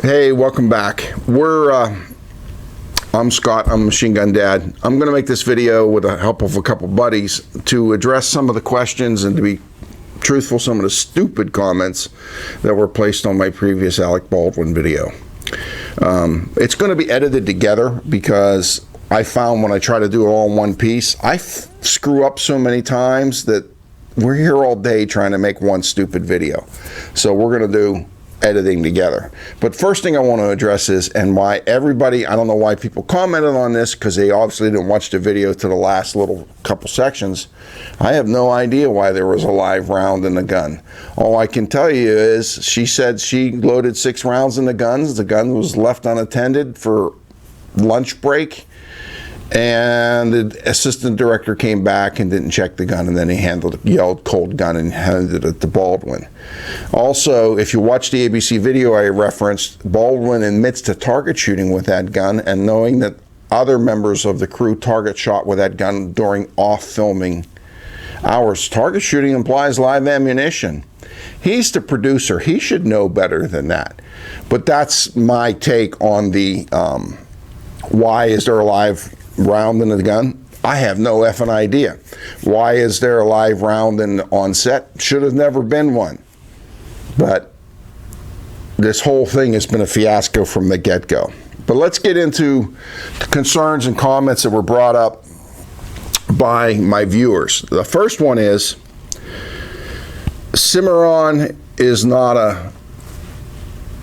Hey, welcome back. I'm Scott, I'm Machine Gun Dad. I'm going to make this video with the help of a couple buddies to address some of the questions and to be truthful, some of the stupid comments that were placed on my previous Alec Baldwin video. It's going to be edited together because I found when I try to do it all in one piece, I screw up so many times that we're here all day trying to make one stupid video. So we're going to do editing together. But first thing I want to address is, and why everybody, I don't know why people commented on this, because they obviously didn't watch the video to the last little couple sections. I have no idea why there was a live round in the gun. All I can tell you is she said she loaded 6 rounds in the guns. The gun was left unattended for lunch break, and the assistant director came back and didn't check the gun, and then he yelled cold gun and handed it to Baldwin. Also, if you watch the ABC video I referenced, Baldwin admits to target shooting with that gun and knowing that other members of the crew target shot with that gun during off filming hours. Target shooting implies live ammunition. He's the producer. He should know better than that. But that's my take on the why is there a live round in the gun? I have no effing idea. Why is there a live round on set? Should have never been one. But this whole thing has been a fiasco from the get-go. But let's get into the concerns and comments that were brought up by my viewers. The first one is, Cimarron is not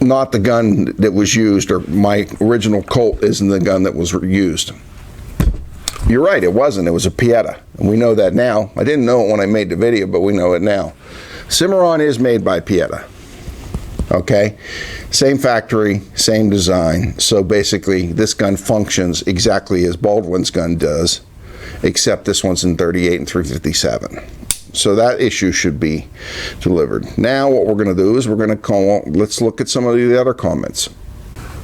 the gun that was used, or my original Colt isn't the gun that was used. You're right, it wasn't. It was a Pieta, and we know that now. I didn't know it when I made the video, but we know it now. Cimarron is made by Pieta, okay? Same factory, same design. So basically, this gun functions exactly as Baldwin's gun does, except this one's in 38 and 357. So that issue should be delivered. Now what we're going to do is let's look at some of the other comments.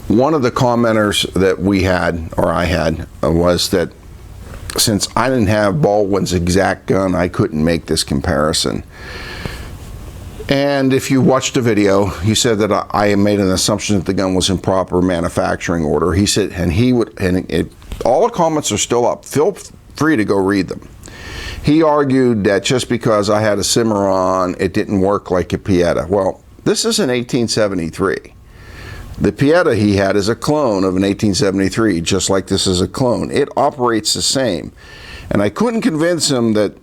One of the commenters that we had, or I had, was that since I didn't have Baldwin's exact gun, I couldn't make this comparison. And if you watched the video, he said that I made an assumption that the gun was in proper manufacturing order. He said, all the comments are still up. Feel free to go read them. He argued that just because I had a Cimarron, it didn't work like a Pieta. Well, this is an 1873. The Pieta he had is a clone of an 1873, just like this is a clone. It operates the same. And I couldn't convince him that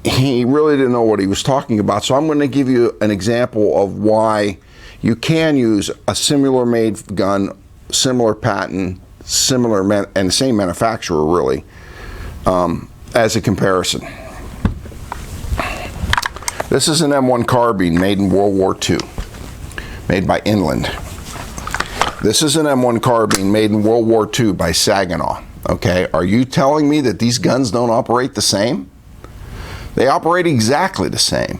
he really didn't know what he was talking about. So I'm going to give you an example of why you can use a similar made gun, similar patent, and same manufacturer really, as a comparison. This is an M1 carbine made in World War II, made by Inland. This is an M1 carbine made in World War II by Saginaw. Okay, are you telling me that these guns don't operate the same? They operate exactly the same.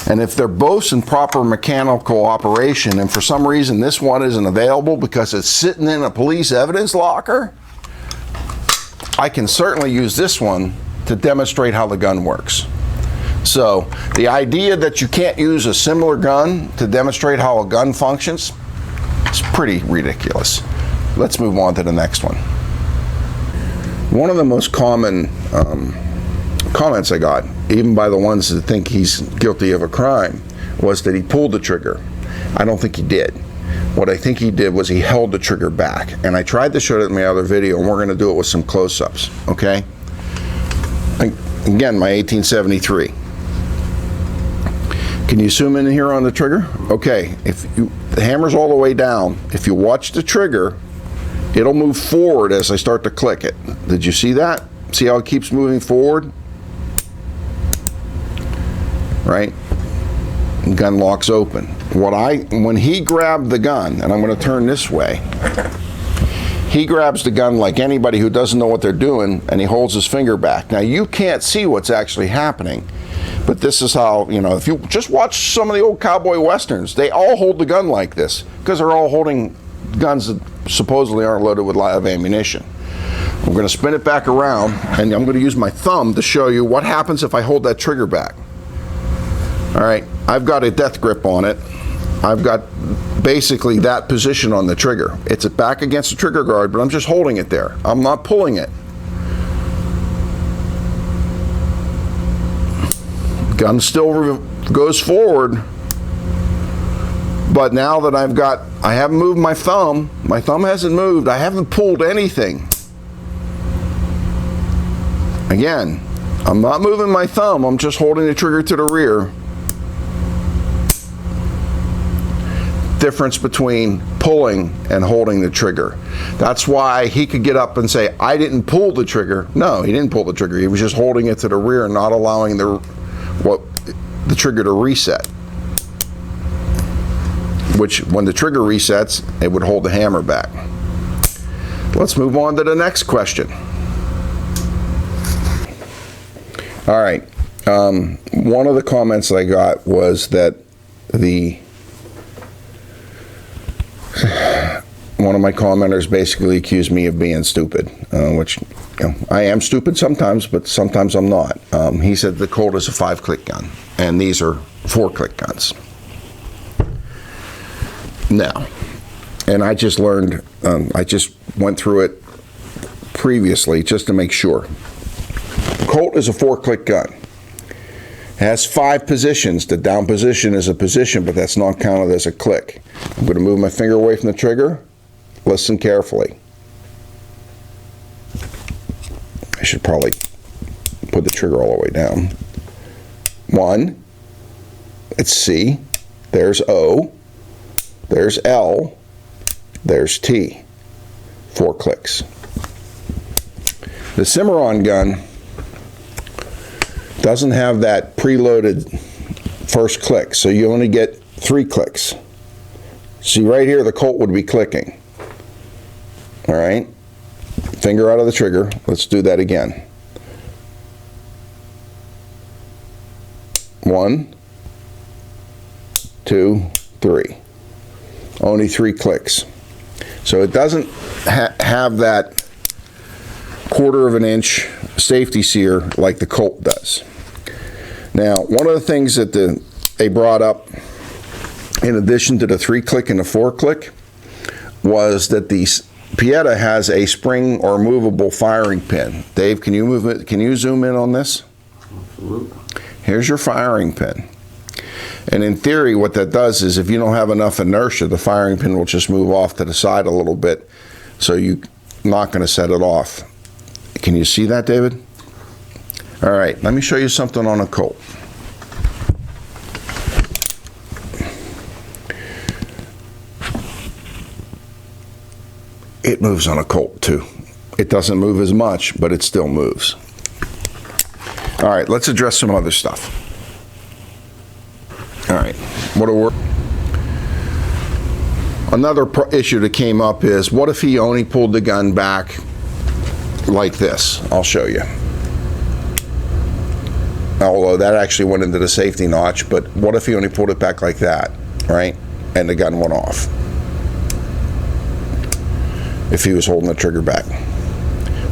And if they're both in proper mechanical operation, and for some reason this one isn't available because it's sitting in a police evidence locker, I can certainly use this one to demonstrate how the gun works. So the idea that you can't use a similar gun to demonstrate how a gun functions is pretty ridiculous. Let's move on to the next one. One of the most common comments I got, even by the ones that think he's guilty of a crime, was that he pulled the trigger. I don't think he did. What I think he did was he held the trigger back. And I tried to show it in my other video, and we're going to do it with some close-ups, okay? Again, my 1873. Can you zoom in here on the trigger? Okay, the hammer's all the way down. If you watch the trigger, it'll move forward as I start to click it. Did you see that? See how it keeps moving forward? Right? The gun locks open. When he grabbed the gun, and I'm going to turn this way, he grabs the gun like anybody who doesn't know what they're doing, and he holds his finger back. Now you can't see what's actually happening, but this is how, if you just watch some of the old cowboy westerns, they all hold the gun like this because they're all holding guns that supposedly aren't loaded with live ammunition. We're going to spin it back around, and I'm going to use my thumb to show you what happens if I hold that trigger back. All right, I've got a death grip on it. I've got basically that position on the trigger. It's back against the trigger guard, but I'm just holding it there. I'm not pulling it. Gun still goes forward, but now that I haven't moved my thumb hasn't moved, I haven't pulled anything. Again, I'm not moving my thumb, I'm just holding the trigger to the rear. Difference between pulling and holding the trigger. That's why he could get up and say, I didn't pull the trigger. No, he didn't pull the trigger. He was just holding it to the rear and not allowing the trigger to reset. Which, when the trigger resets, it would hold the hammer back. Let's move on to the next question. All right. One of the comments I got was that one of my commenters basically accused me of being stupid, which, I am stupid sometimes, but sometimes I'm not. He said the Colt is a 5-click gun, and these are 4-click guns. Now, and I just learned, I just went through it previously just to make sure. Colt is a 4-click gun. It has 5 positions. The down position is a position, but that's not counted as a click. I'm going to move my finger away from the trigger. Listen carefully. I should probably put the trigger all the way down. 1, it's C, there's O, there's L, there's T. 4 clicks. The Cimarron gun doesn't have that preloaded first click, so you only get 3 clicks. See, right here the Colt would be clicking. All right, finger out of the trigger. Let's do that again. 1, 2, 3. Only 3 clicks. So it doesn't have that 1/4 of an inch safety sear like the Colt does. Now, one of the things that they brought up in addition to the 3-click and the 4-click was that the Pieta has a spring or movable firing pin. Dave, can you move it? Can you zoom in on this? Absolutely. Here's your firing pin. And in theory, what that does is if you don't have enough inertia, the firing pin will just move off to the side a little bit, so you're not going to set it off. Can you see that, David? All right, let me show you something on a Colt. It moves on a Colt too. It doesn't move as much, but it still moves. All right, let's address some other stuff. All right, another issue that came up is, what if he only pulled the gun back like this? I'll show you. Although that actually went into the safety notch, but what if he only pulled it back like that, right? And the gun went off. If he was holding the trigger back,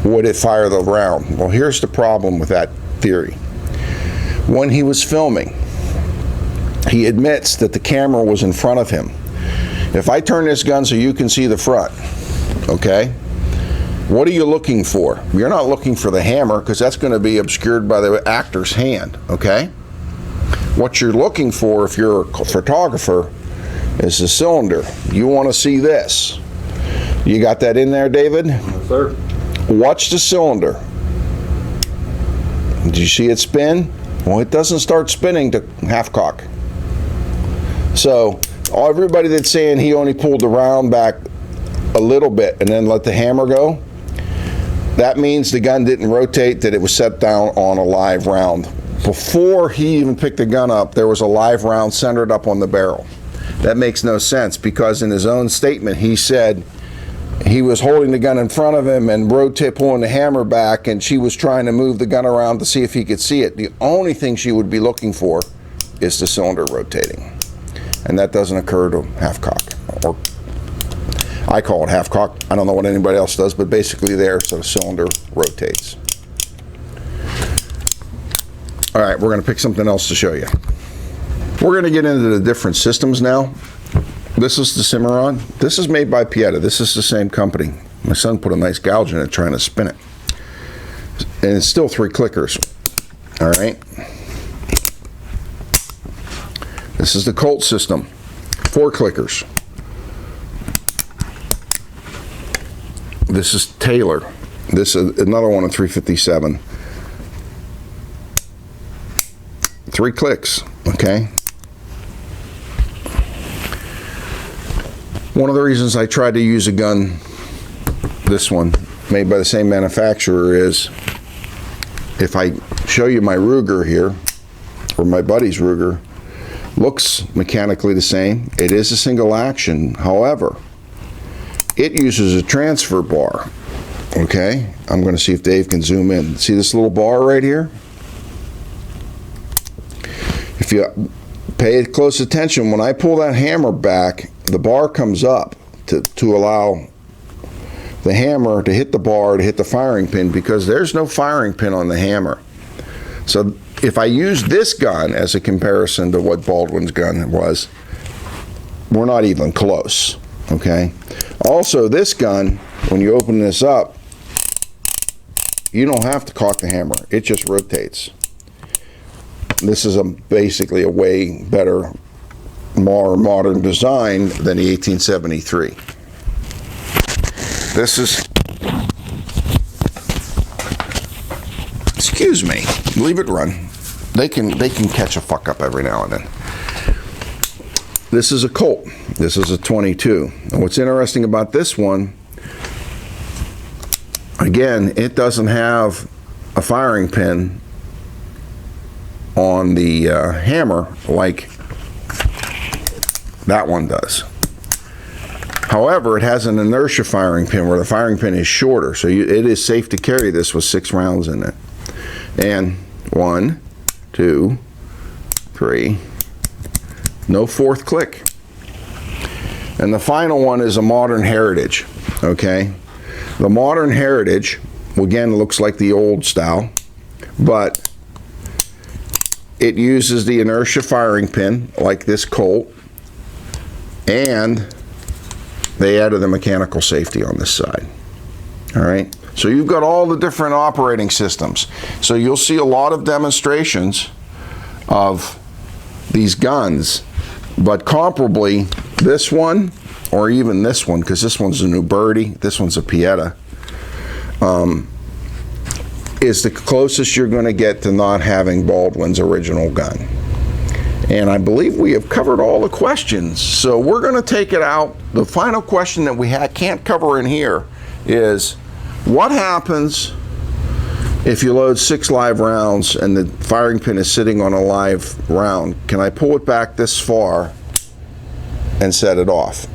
would it fire the round? Well, here's the problem with that theory. When he was filming, he admits that the camera was in front of him. If I turn this gun so you can see the front, okay, what are you looking for? You're not looking for the hammer, because that's going to be obscured by the actor's hand, okay? What you're looking for, if you're a photographer, is the cylinder. You want to see this. You got that in there, David? Yes, sir. Watch the cylinder. Did you see it spin? Well, it doesn't start spinning to half cock. So everybody that's saying he only pulled the round back a little bit and then let the hammer go, that means the gun didn't rotate, that it was set down on a live round. Before he even picked the gun up, there was a live round centered up on the barrel. That makes no sense, because in his own statement he said he was holding the gun in front of him and pulling the hammer back, and she was trying to move the gun around to see if he could see it. The only thing she would be looking for is the cylinder rotating, and that doesn't occur to half cock, or I call it half cock. I don't know what anybody else does, but basically there, so the cylinder rotates. All right, we're going to pick something else to show you. We're going to get into the different systems now, This is the Cimarron. This is made by Pieta. This is the same company. My son put a nice gouge in it trying to spin it. And it's still 3 clickers. All right. This is the Colt system. 4 clickers. This is Taylor. This is another one of 357. 3 clicks, okay? One of the reasons I tried to use a gun, this one, made by the same manufacturer, is if I show you my Ruger here, or my buddy's Ruger, looks mechanically the same. It is a single action. However, it uses a transfer bar, okay? I'm going to see if Dave can zoom in. See this little bar right here? If you pay close attention, when I pull that hammer back, the bar comes up to allow the hammer to hit the bar, to hit the firing pin, because there's no firing pin on the hammer. So if I use this gun as a comparison to what Baldwin's gun was, we're not even close, okay? Also, this gun, when you open this up, you don't have to cock the hammer. It just rotates. This is basically a way better, more modern design than the 1873. This is, excuse me, leave it run. They can catch a fuck up every now and then. This is a Colt. This is a 22. And what's interesting about this one, again, it doesn't have a firing pin on the hammer like that one does. However, it has an inertia firing pin where the firing pin is shorter, so it is safe to carry this with 6 rounds in it. And 1, 2, 3, no 4th click. And the final one is a Modern Heritage, okay? The Modern Heritage, again, looks like the old style, but it uses the inertia firing pin like this Colt, and they added the mechanical safety on this side. All right, so you've got all the different operating systems. So you'll see a lot of demonstrations of these guns, but comparably, this one, or even this one, because this one's a new Birdie, this one's a Pieta, is the closest you're going to get to not having Baldwin's original gun. And I believe we have covered all the questions, so we're going to take it out. The final question that we can't cover in here is, what happens if you load 6 live rounds and the firing pin is sitting on a live round? Can I pull it back this far and set it off?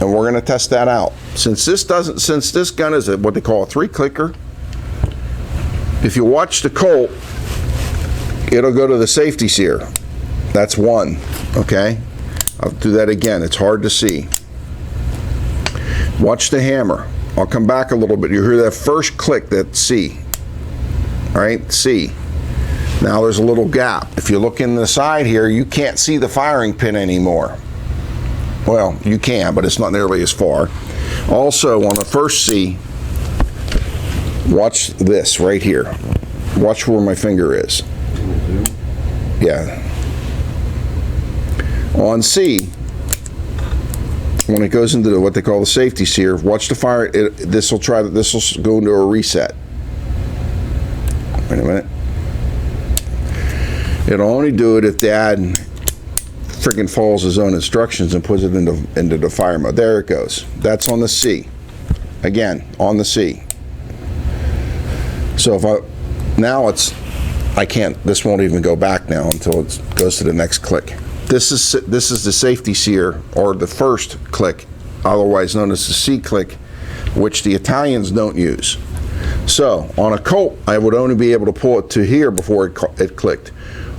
And we're going to test that out. Since this gun is what they call a 3 clicker, if you watch the Colt, it'll go to the safety sear. That's 1, okay? I'll do that again. It's hard to see. Watch the hammer. I'll come back a little bit. You hear that first click, that C. All right, C. Now there's a little gap. If you look in the side here, you can't see the firing pin anymore. Well, you can, but it's not nearly as far. Also, on the first C, watch this right here. Watch where my finger is. Yeah. On C, when it goes into what they call the safety sear, watch the fire. This will go into a reset. Wait a minute. It'll only do it if Dad friggin' follows his own instructions and puts it into the fire mode. There it goes. That's on the C. Again, on the C. So this won't even go back now until it goes to the next click. This is the safety sear, or the first click, otherwise known as the C click, which the Italians don't use. So on a Colt, I would only be able to pull it to here before it clicked.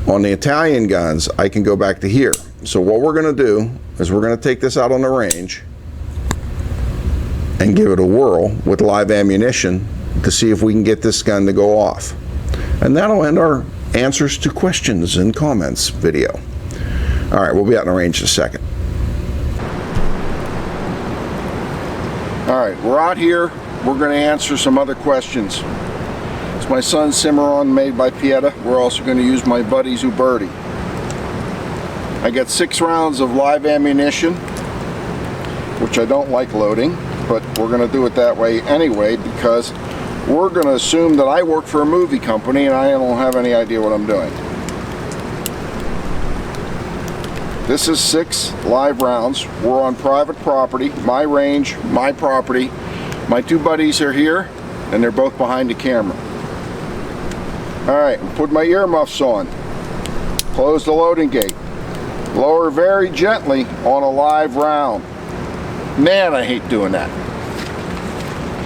On the Italian guns, I can go back to here. So what we're going to do is we're going to take this out on the range and give it a whirl with live ammunition to see if we can get this gun to go off. And that'll end our answers to questions and comments video. All right, we'll be out in the range in a second. Alright, we're out here. We're going to answer some other questions. It's my son's Cimarron made by Pieta. We're also going to use my buddy's Uberti. I got 6 rounds of live ammunition, which I don't like loading, but we're going to do it that way anyway because we're going to assume that I work for a movie company and I don't have any idea what I'm doing. This is 6 live rounds. We're on private property, my range, my property. My 2 buddies are here and they're both behind the camera. Alright, put my earmuffs on. Close the loading gate. Lower very gently on a live round. Man, I hate doing that.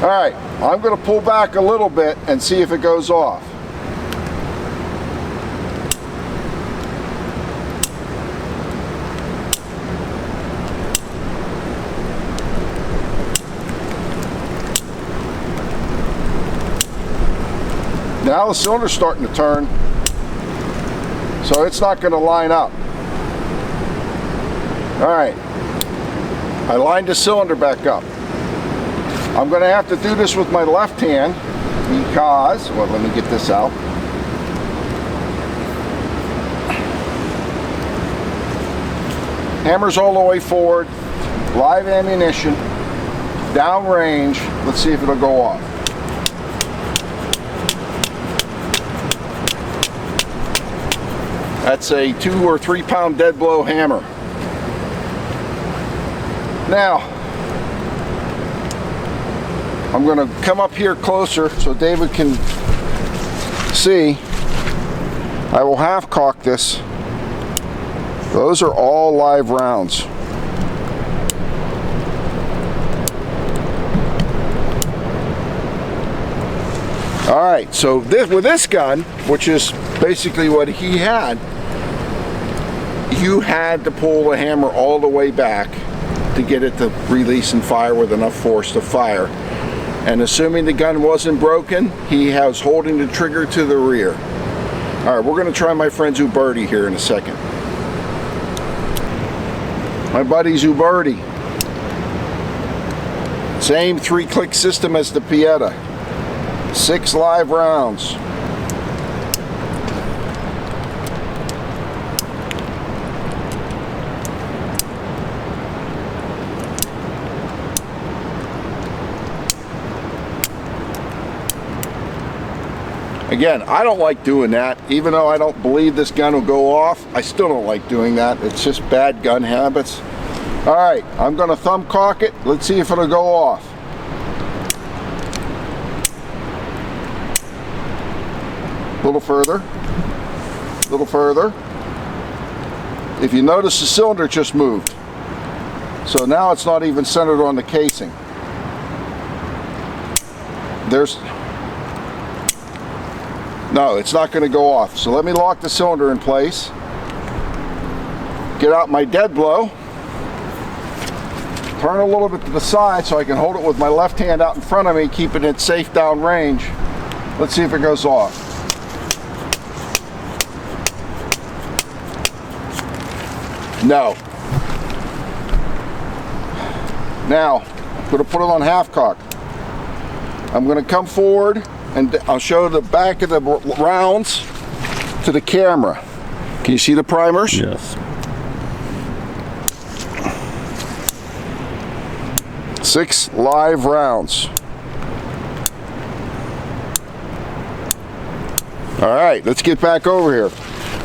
Alright, I'm going to pull back a little bit and see if it goes off. Now the cylinder's starting to turn, so it's not going to line up. Alright, I lined the cylinder back up. I'm going to have to do this with my left hand because, well, let me get this out. Hammer's all the way forward, live ammunition, downrange. Let's see if it'll go off. That's a 2 or 3 pound dead blow hammer. Now, I'm going to come up here closer so David can see. I will half cock this. Those are all live rounds. Alright, so with this gun, which is basically what he had, you had to pull the hammer all the way back to get it to release and fire with enough force to fire. And assuming the gun wasn't broken, he was holding the trigger to the rear. Alright, we're going to try my friend's Uberti here in a second. My buddy's Uberti. Same 3-click system as the Pieta. 6 live rounds. Again, I don't like doing that. Even though I don't believe this gun will go off, I still don't like doing that. It's just bad gun habits. Alright, I'm going to thumb cock it. Let's see if it'll go off. A little further. A little further. If you notice, the cylinder just moved. So now it's not even centered on the casing. No, it's not going to go off. So let me lock the cylinder in place. Get out my dead blow. Turn a little bit to the side so I can hold it with my left hand out in front of me, keeping it safe down range. Let's see if it goes off. No. Now, I'm going to put it on half cock. I'm going to come forward and I'll show the back of the rounds to the camera. Can you see the primers? Yes. 6 live rounds. All right, let's get back over here.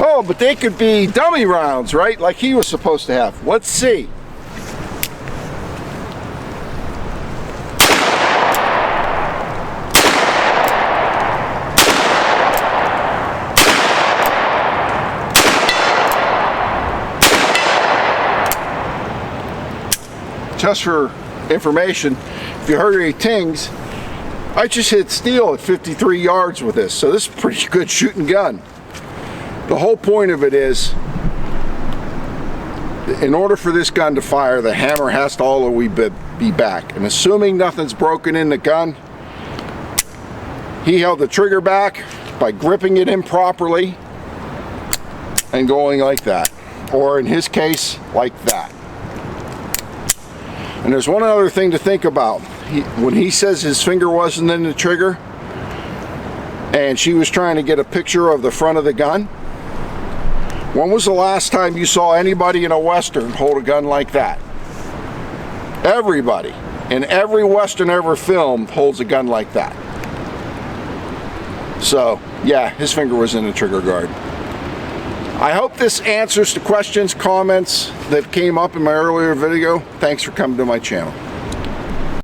Oh, but they could be dummy rounds, right? Like he was supposed to have. Let's see. Just for information, if you heard any tings, I just hit steel at 53 yards with this, so this is a pretty good shooting gun. The whole point of it is, in order for this gun to fire, the hammer has to all the way be back. And assuming nothing's broken in the gun, he held the trigger back by gripping it improperly and going like that. Or in his case, like that. And there's one other thing to think about. When he says his finger wasn't in the trigger, and she was trying to get a picture of the front of the gun, when was the last time you saw anybody in a Western hold a gun like that? Everybody in every Western ever filmed holds a gun like that. So, yeah, his finger was in the trigger guard. I hope this answers the questions, comments that came up in my earlier video. Thanks for coming to my channel.